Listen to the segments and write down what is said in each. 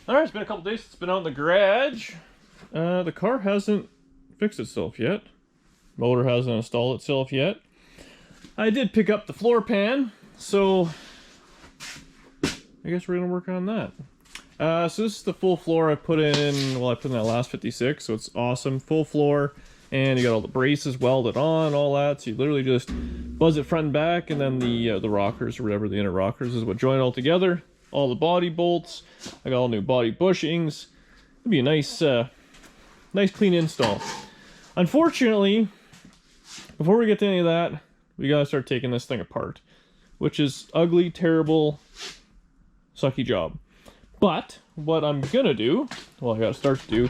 Alright, it's been a couple days since it's been out in the garage. The car hasn't fixed itself yet. Motor hasn't installed itself yet. I did pick up the floor pan, so I guess we're gonna work on that. So this is the full floor I put in, well, I put in that last 56, so it's awesome. Full floor, and you got all the braces welded on, all that, so you literally just buzz it front and back, and then the rockers, or whatever, the inner rockers is what join it all together. All the body bolts, I got all new body bushings. It'd be a nice, nice clean install. Unfortunately, before we get to any of that, we gotta start taking this thing apart, which is ugly, terrible, sucky job. But what I'm gonna do, well, I gotta start to do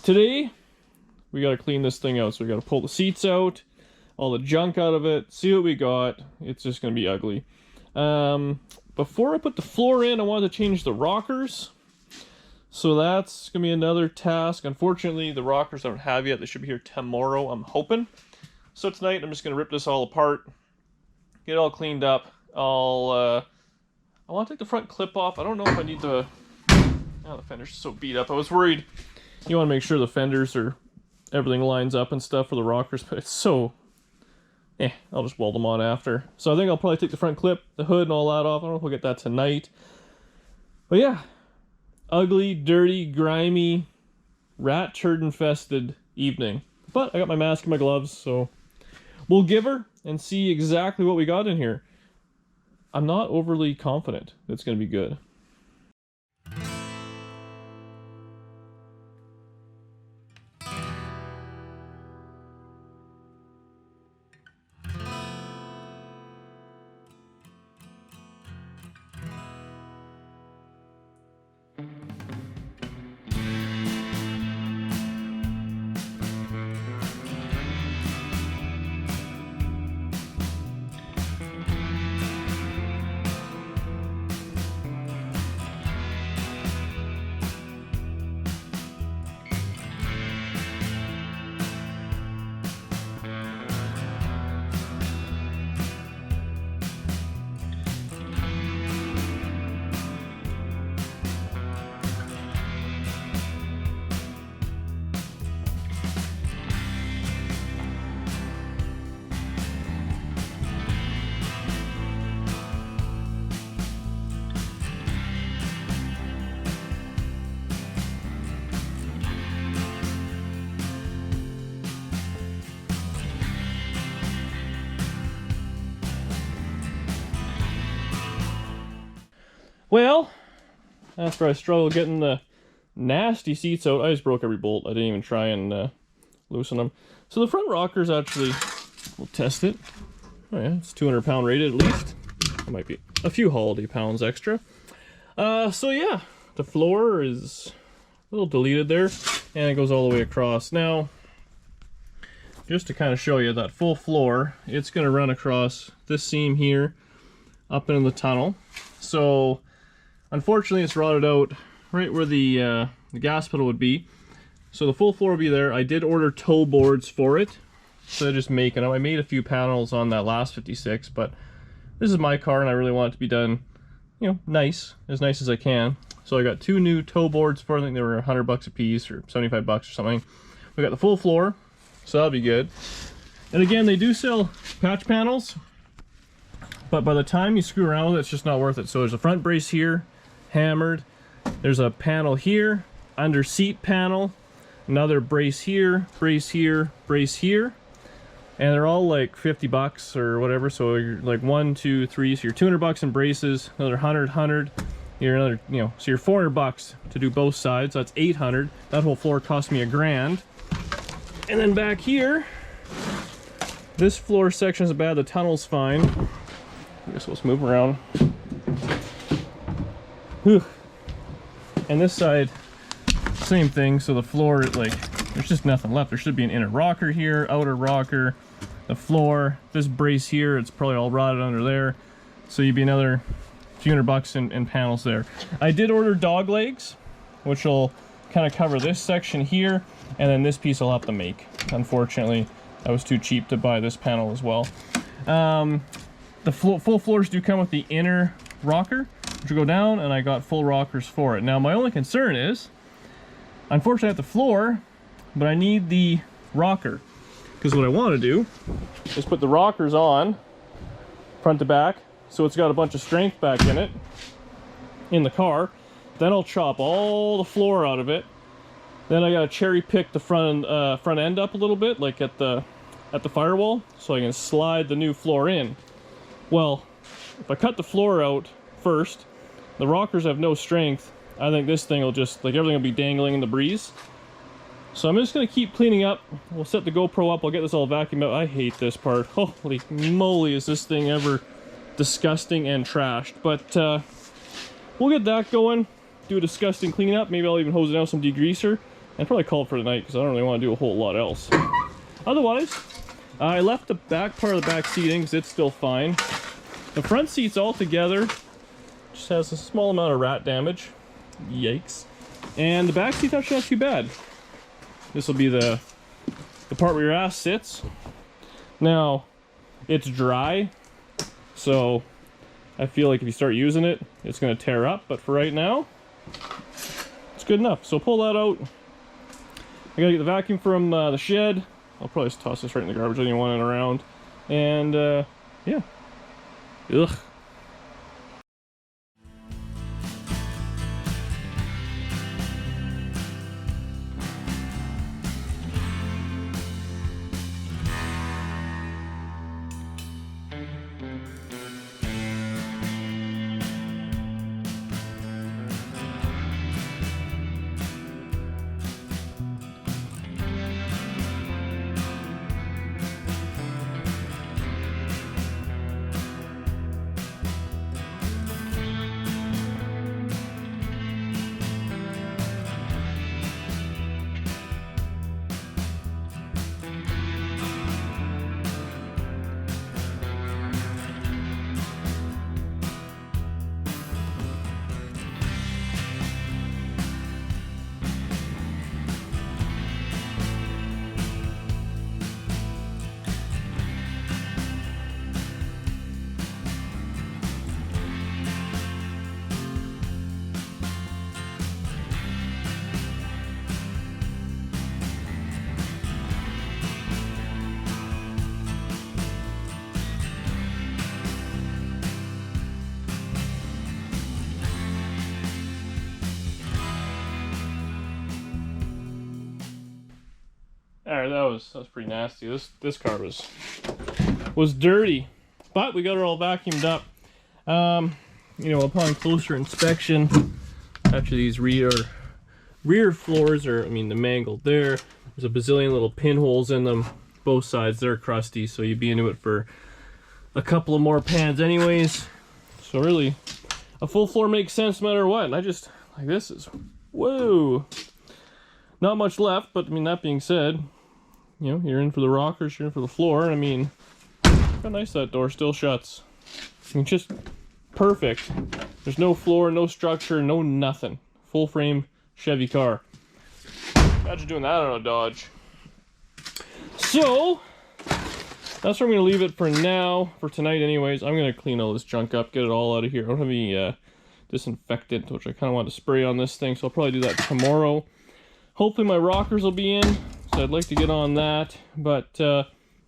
today, we gotta clean this thing out. So we gotta pull the seats out, all the junk out of it, see what we got. It's just gonna be ugly. Before I put the floor in, I wanted to change the rockers. So that's gonna be another task. Unfortunately, the rockers I don't have yet. They should be here tomorrow, I'm hoping. So tonight, I'm just gonna rip this all apart, get it all cleaned up. I want to take the front clip off. I don't know if I need the... Oh, the fender's so beat up. I was worried. You want to make sure the fenders are... everything lines up and stuff for the rockers, but it's so... I'll just weld them on after. So I think I'll probably take the front clip, the hood, and all that off. I don't know if we'll get that tonight. But yeah. Ugly, dirty, grimy, rat turd infested evening. But I got my mask and my gloves, so... we'll give her and see exactly what we got in here. I'm not overly confident it's going to be good. Well, after I struggled getting the nasty seats out, I just broke every bolt. I didn't even try and loosen them. So the front rockers actually, we'll test it. Oh yeah, it's 200-pound rated at least. It might be a few holiday pounds extra. So yeah, the floor is a little deleted there, and it goes all the way across. Now, just to kind of show you that full floor, it's going to run across this seam here, up into the tunnel. So, unfortunately, it's rotted out right where the gas pedal would be. So the full floor will be there. I did order toe boards for it, so they're just making them. I made a few panels on that last 56, but this is my car, and I really want it to be done, you know, nice as I can. So I got two new toe boards for, I think they were $100 a piece or 75 bucks or something. We got the full floor, so that'll be good. And again, they do sell patch panels, but by the time you screw around with it, it's just not worth it. So there's a front brace here, hammered. There's a panel here, under seat panel, another brace here, brace here, brace here. And they're all like 50 bucks or whatever. So you're like 1, 2, 3, so you're 200 bucks in braces, another 100, you're another, you know, so you're 400 bucks to do both sides. So that's 800. That whole floor cost me $1,000. And then back here, this floor section is bad, the tunnel's fine. I guess let's move around. Whew. And this side, same thing. So the floor, like, there's just nothing left. There should be an inner rocker here, outer rocker, the floor. This brace here, it's probably all rotted under there. So you'd be another few $100 in panels there. I did order dog legs, which will kind of cover this section here, and then this piece I'll have to make. Unfortunately, I was too cheap to buy this panel as well. The full floors do come with the inner rocker, which will go down, and I got full rockers for it. Now my only concern is, unfortunately I have the floor, but I need the rocker. Because what I want to do is put the rockers on, front to back, so it's got a bunch of strength back in it, in the car. Then I'll chop all the floor out of it. Then I gotta cherry pick the front end up a little bit, like at the firewall, so I can slide the new floor in. Well, if I cut the floor out first, the rockers have no strength. I think this thing will just, like, everything will be dangling in the breeze. So I'm just gonna keep cleaning up. We'll set the GoPro up. I'll get this all vacuumed out. I hate this part. Holy moly, is this thing ever disgusting and trashed. But we'll get that going. Do a disgusting cleanup. Maybe I'll even hose it down with some degreaser. And probably call it for tonight because I don't really want to do a whole lot else. Otherwise, I left the back part of the back seating because it's still fine. The front seats all together just has a small amount of rat damage. Yikes. And the back seat's actually not too bad. This will be the part where your ass sits. Now, it's dry, so I feel like if you start using it, it's going to tear up. But for right now, it's good enough. So pull that out. I gotta get the vacuum from the shed. I'll probably just toss this right in the garbage. I don't even want it around. And yeah. Ugh. Alright, that was pretty nasty. This car was dirty, but we got it all vacuumed up. You know, upon closer inspection, after these rear floors are, I mean, the mangled there. There's a bazillion little pinholes in them. Both sides, they're crusty, so you'd be into it for a couple of more pans anyways. So really, a full floor makes sense no matter what. And I just, like, this is, whoa. Not much left, but I mean, that being said, you know, you're in for the rockers, you're in for the floor. I mean, look how nice that door still shuts. I mean, just perfect. There's no floor, no structure, no nothing. Full frame Chevy car. Imagine doing that on a Dodge. So, that's where I'm going to leave it for now, for tonight anyways. I'm going to clean all this junk up, get it all out of here. I don't have any disinfectant, which I kind of want to spray on this thing, so I'll probably do that tomorrow. Hopefully my rockers will be in, so I'd like to get on that. But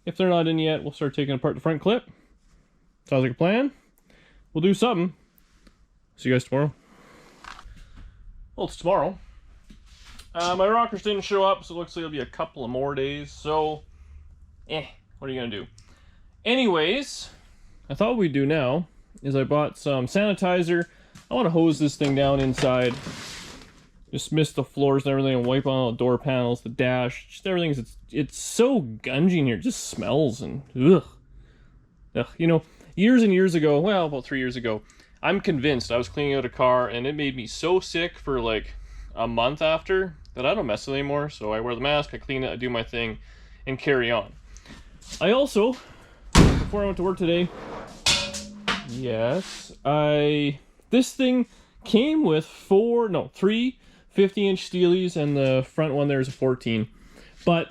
if they're not in yet, we'll start taking apart the front clip. Sounds like a plan. We'll do something. See you guys tomorrow. Well, it's tomorrow. My rockers didn't show up, so it looks like it'll be a couple of more days. So, what are you going to do? Anyways, I thought what we'd do now is I bought some sanitizer. I want to hose this thing down inside. Just mist the floors and everything and wipe on all the door panels, the dash, just everything. It's so gungy in here. It just smells and ugh. You know, years and years ago, well, about 3 years ago, I'm convinced I was cleaning out a car and it made me so sick for like a month after that I don't mess with it anymore. So I wear the mask, I clean it, I do my thing, and carry on. I also, before I went to work today, yes, this thing came with three 50-inch steelies, and the front one there is a 14. But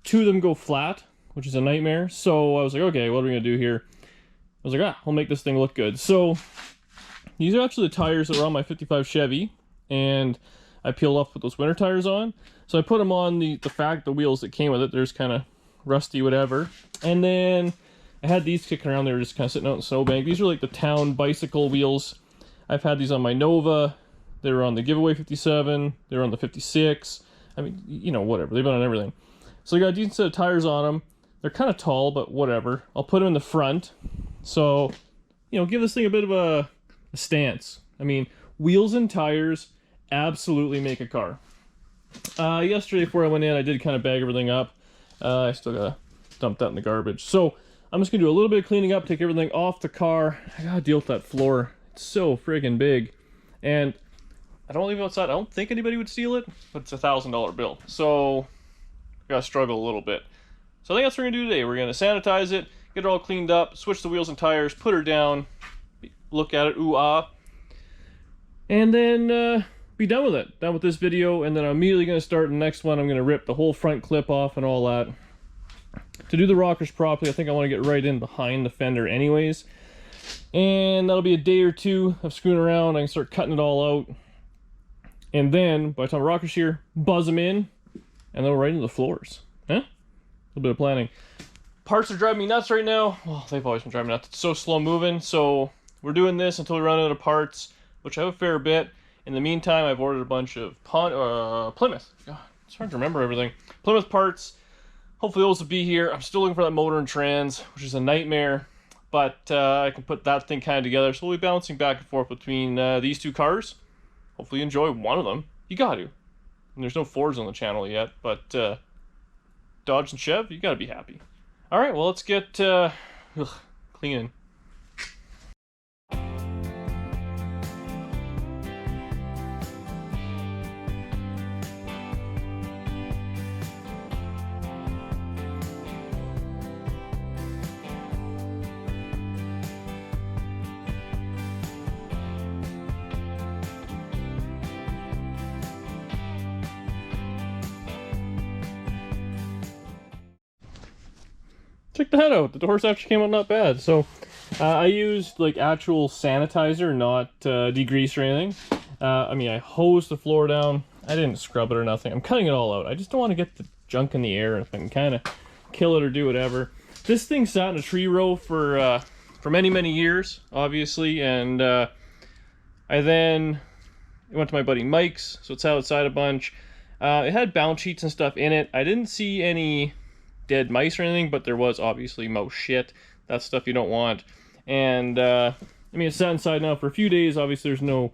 2 of them go flat, which is a nightmare. So I was like, okay, what are we gonna do here? I was like, we'll make this thing look good. So These are actually the tires that were on my 55 Chevy, and I peeled off with those winter tires on. So I put them on the wheels that came with it. They're just kind of rusty, whatever. And then I had these kicking around. They were just kind of sitting out in the snowbank. These are like the town bicycle wheels. I've had these on my Nova. They were on the giveaway 57. They were on the 56. I mean, you know, whatever. They've been on everything. So I got a decent set of tires on them. They're kind of tall, but whatever. I'll put them in the front. So, you know, give this thing a bit of a stance. I mean, wheels and tires absolutely make a car. Yesterday before I went in, I did kind of bag everything up. I still gotta dump that in the garbage. So I'm just gonna do a little bit of cleaning up, take everything off the car. I gotta deal with that floor. It's so friggin' big. And I don't leave it outside. I don't think anybody would steal it, but it's a $1,000 bill. So I gotta struggle a little bit. So I think that's what we're gonna do today. We're gonna sanitize it, get it all cleaned up, switch the wheels and tires, put her down, look at it, ooh ah, and then be done with it. Done with this video, and then I'm immediately gonna start the next one. I'm gonna rip the whole front clip off and all that. To do the rockers properly, I think I want to get right in behind the fender anyways. And that'll be a day or two of screwing around. I can start cutting it all out. And then, by the time the rockers here, buzz them in, and then we're right into the floors. Huh? A little bit of planning. Parts are driving me nuts right now. Well, they've always been driving me nuts. It's so slow moving. So we're doing this until we run out of parts, which I have a fair bit. In the meantime, I've ordered a bunch of Plymouth. God, it's hard to remember everything. Plymouth parts. Hopefully those will be here. I'm still looking for that motor and trans, which is a nightmare. But I can put that thing kind of together. So we'll be bouncing back and forth between these two cars. Hopefully you enjoy one of them. You got to. And there's no Fords on the channel yet, but Dodge and Chev, you got to be happy. All right, well, let's get cleaning. Check that out. The doors actually came out not bad. So I used like actual sanitizer, not degrease or anything. I mean, I hosed the floor down. I didn't scrub it or nothing. I'm cutting it all out. I just don't want to get the junk in the air if I can kind of kill it or do whatever. This thing sat in a tree row for many, many years, obviously. And I then went to my buddy Mike's, so it's outside a bunch. It had bounce sheets and stuff in it. I didn't see any dead mice or anything, but there was obviously mouse shit. That's stuff you don't want. And I mean, it's sat inside now for a few days. Obviously there's no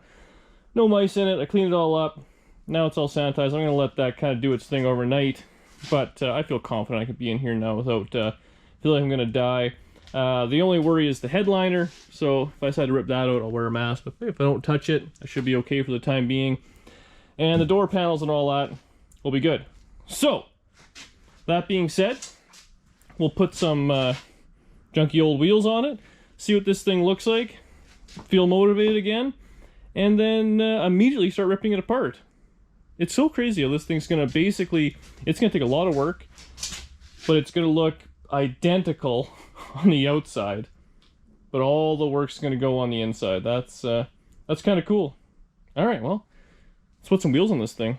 mice in it. I cleaned it all up. Now it's all sanitized. I'm gonna let that kind of do its thing overnight, but I feel confident I could be in here now without feel like I'm gonna die. The only worry is the headliner, so if I decide to rip that out, I'll wear a mask, but if I don't touch it, I should be okay for the time being. And the door panels and all that will be good. So that being said, we'll put some junky old wheels on it, see what this thing looks like, feel motivated again, and then immediately start ripping it apart. It's so crazy how this thing's gonna basically, it's gonna take a lot of work, but it's gonna look identical on the outside, but all the work's gonna go on the inside. That's kind of cool. All right, well, let's put some wheels on this thing.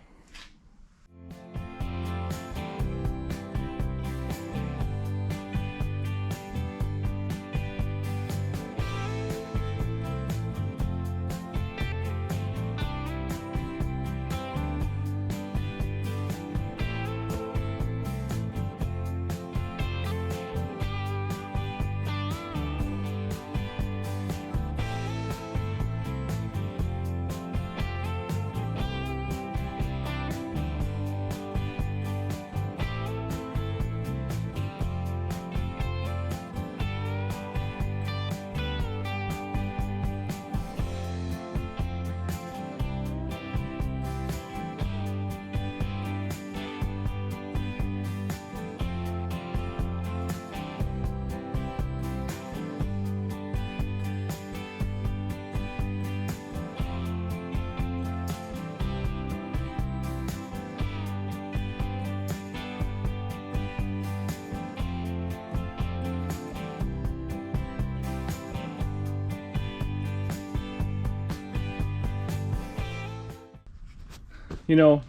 You know,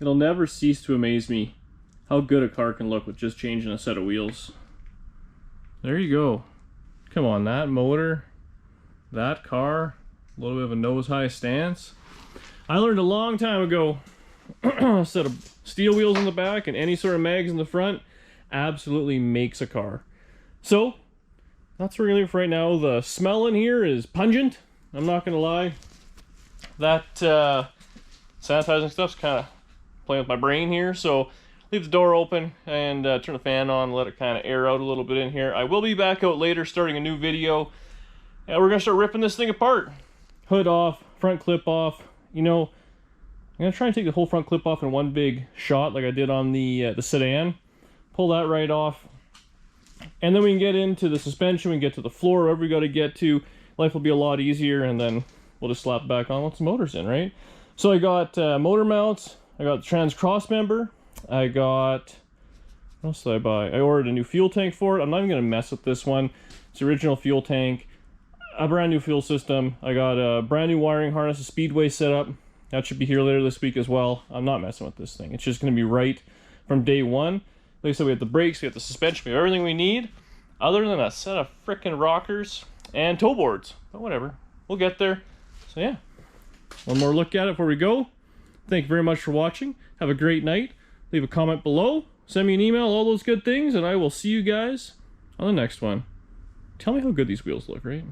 it'll never cease to amaze me how good a car can look with just changing a set of wheels. There you go. Come on, that motor, that car, a little bit of a nose-high stance. I learned a long time ago, a set of steel wheels in the back and any sort of mags in the front absolutely makes a car. So, that's where we're gonna leave it for right now. The smell in here is pungent, I'm not gonna lie. That sanitizing stuff's kind of playing with my brain here, so leave the door open and turn the fan on, let it kind of air out a little bit in here. I will be back out later starting a new video, and we're gonna start ripping this thing apart. Hood off, front clip off. You know, I'm gonna try and take the whole front clip off in one big shot like I did on the sedan. Pull that right off, and then we can get into the suspension, we can get to the floor, wherever we gotta get to. Life will be a lot easier, and then we'll just slap it back on once the motor's in, right? So I got motor mounts, I got the trans cross member, I got, what else did I buy? I ordered a new fuel tank for it. I'm not even gonna mess with this one. It's the original fuel tank, a brand new fuel system. I got a brand new wiring harness, a speedway setup. That should be here later this week as well. I'm not messing with this thing. It's just gonna be right from day one. Like I said, we have the brakes, we have the suspension, we have everything we need, other than a set of frickin' rockers and tow boards. But whatever, we'll get there. So yeah, one more look at it before we go. Thank you very much for watching. Have a great night. Leave a comment below, send me an email, all those good things, and I will see you guys on the next one. Tell me how good these wheels look, right?